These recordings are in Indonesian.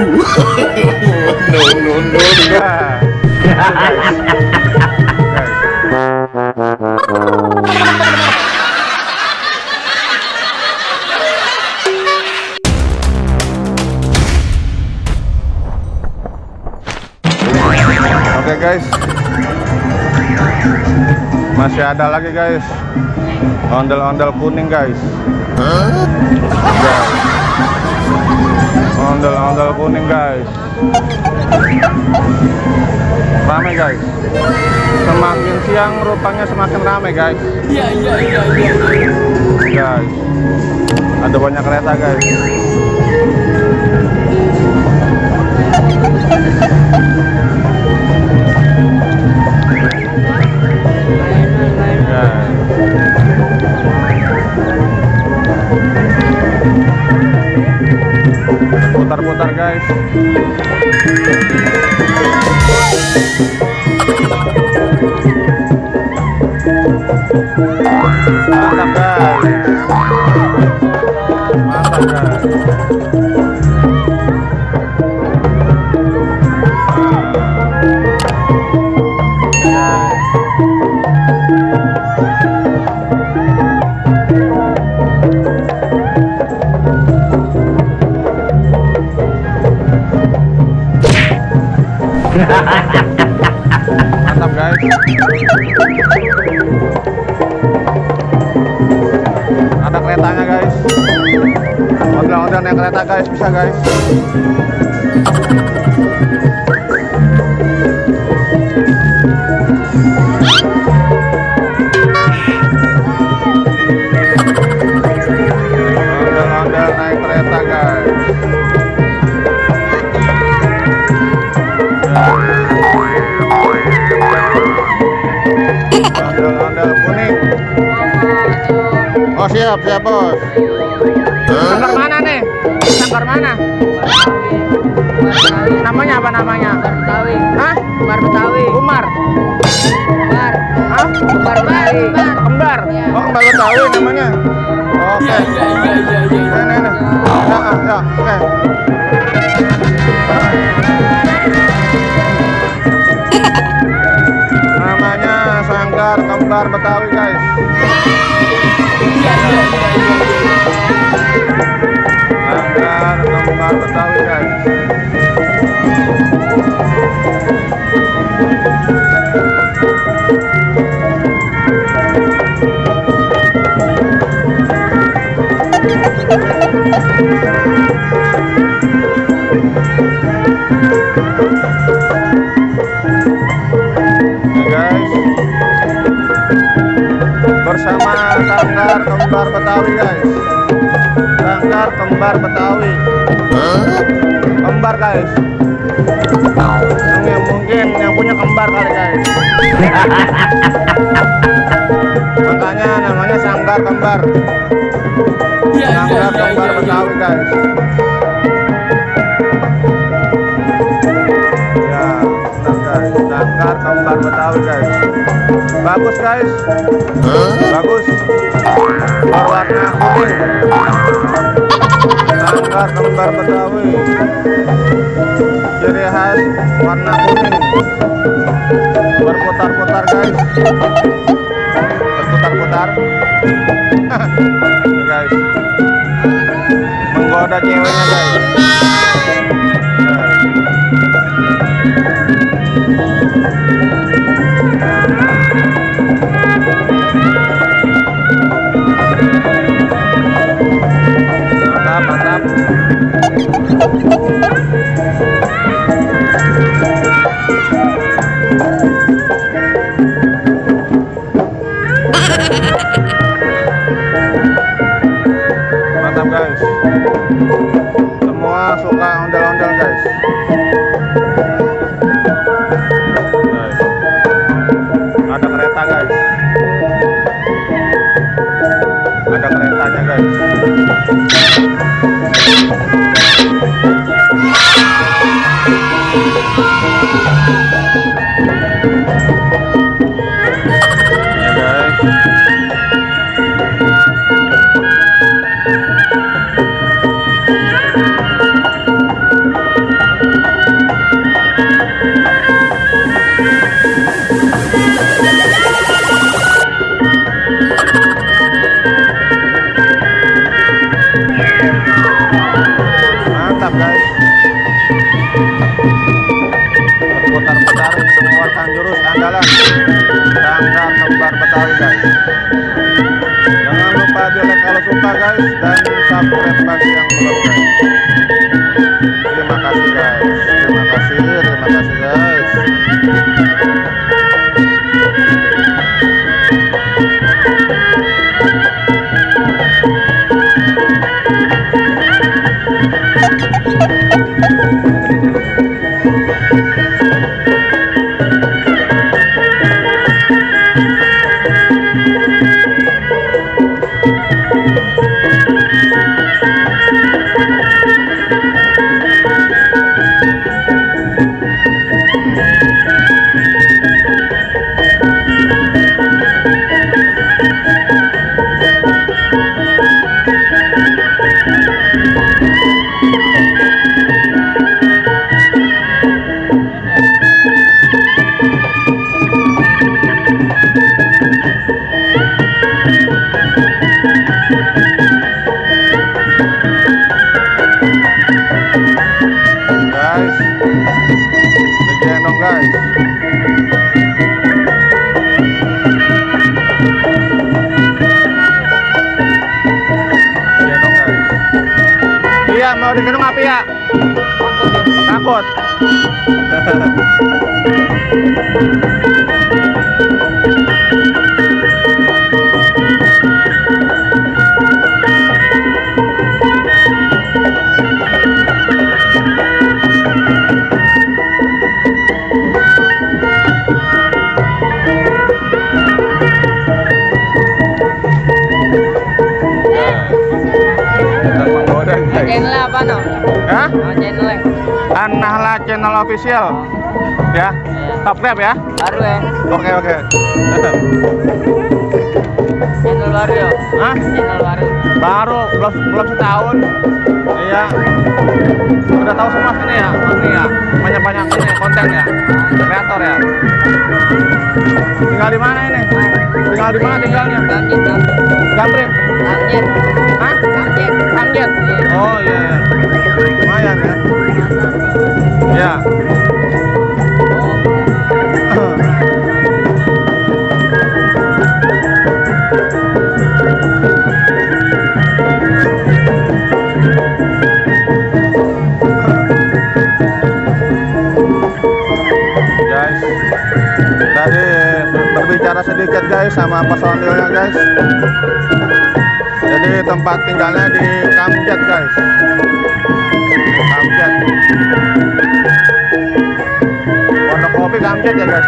No, no, no, Oke guys, masih ada lagi guys, ondel-ondel kuning guys. Ondel-ondel kuning guys, rame guys. Semakin siang rupanya semakin rame guys. Guys, ada banyak kereta guys. Putar-putar guys. Mantap guys. Mantap guys. Mantap guys. Ada keretanya guys. Ondel-ondel naik kereta guys, bisa guys. Ondel-ondel naik kereta guys. Ondel-ondel kuning. Oh siap bos. Sangkar mana nih? Sangkar mana? Namanya apa namanya? Umar Betawi. Hah? Umar Betawi. Umar. Umar. Hah? Umar Betawi. Kembar. Iya. Oh kembar Betawi namanya. Oke. Nah. Ya, oke. Namanya sangkar kembar Betawi guys. Sangkar kembar Betawi guys. Guys, bersama sangkar kembar Betawi guys. Sangkar kembar Betawi. Kembar guys. Yang mungkin yang punya kembar kali guys. Makanya namanya sangkar kembar. Sangkar kembar Betawi guys. Ya, benar guys. Sangkar kembar Betawi guys. Bagus guys. Bagus. Berwarna kuning. Sangkar kembar Betawi. Ciri khas warna kuning. Berputar-putar guys. Berputar-putar. Ini guys. Menggoda ceweknya guys. Mantap, mantap. Mantap guys. Semua suka ondel-ondel guys. Guys. Ada kereta guys. Ada keretanya guys. Ya guys. like kalau suka guys, dan subscribe bagi yang belum guys. Terima kasih guys. Terima kasih guys. Guys, digendong guys. Digendong guys. Iya, mau digendong apa ya? Takut. Channel apa no? Hah? Channelnya? An-Nahla Channel Official. Ya, subscribe ya. Baru ya? Oke. Channel baru ya? Hah? Channel baru. Baru belum setahun. Iya. Udah tahu semua sini ya. Ini ya. Banyak ini konten ya. Kreator ya. Tinggal di mana ini? Tinggal di mana tinggalnya? Gambreng. Samjet. Hah? Samjet. Oh iya. Lumayan ya. Ya. Guys, tadi berbicara sedikit guys sama personilnya guys. Jadi tempat tinggalnya di Kamjat guys. Kamjat. Pondok Kopi Kamjat ya guys.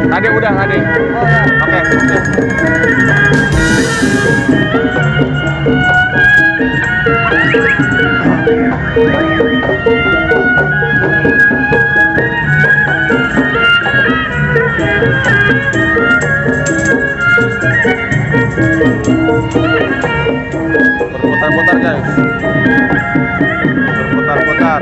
Tadi udah tadi. Oke. Berputar-putar guys. Berputar-putar.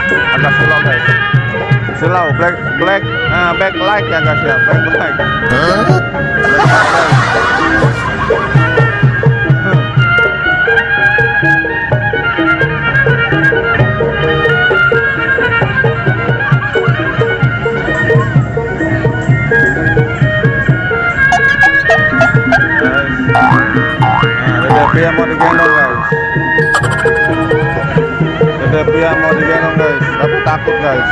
agak slow guys. Slow, black light ya guys ya, black light. Dia mau digendong guys. Dia mau digendong guys, tapi takut guys.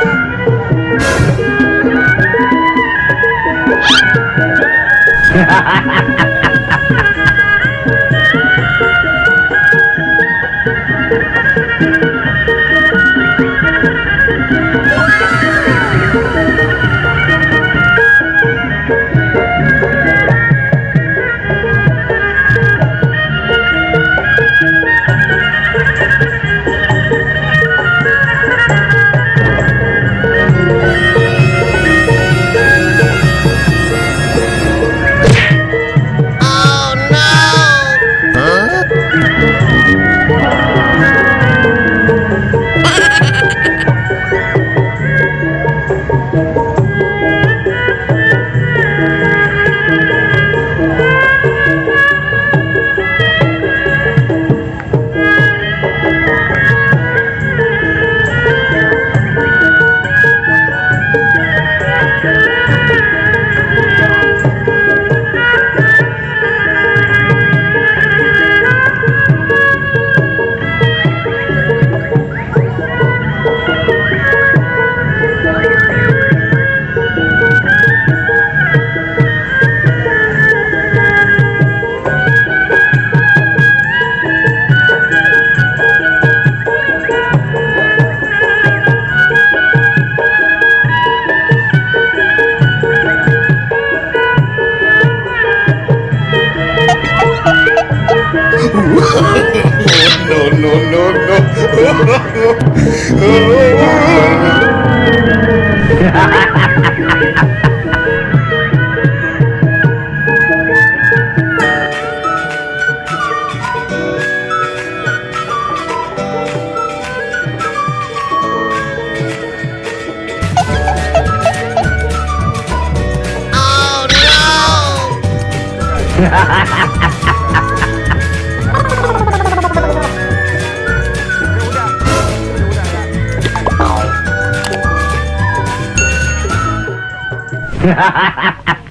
Hahaha.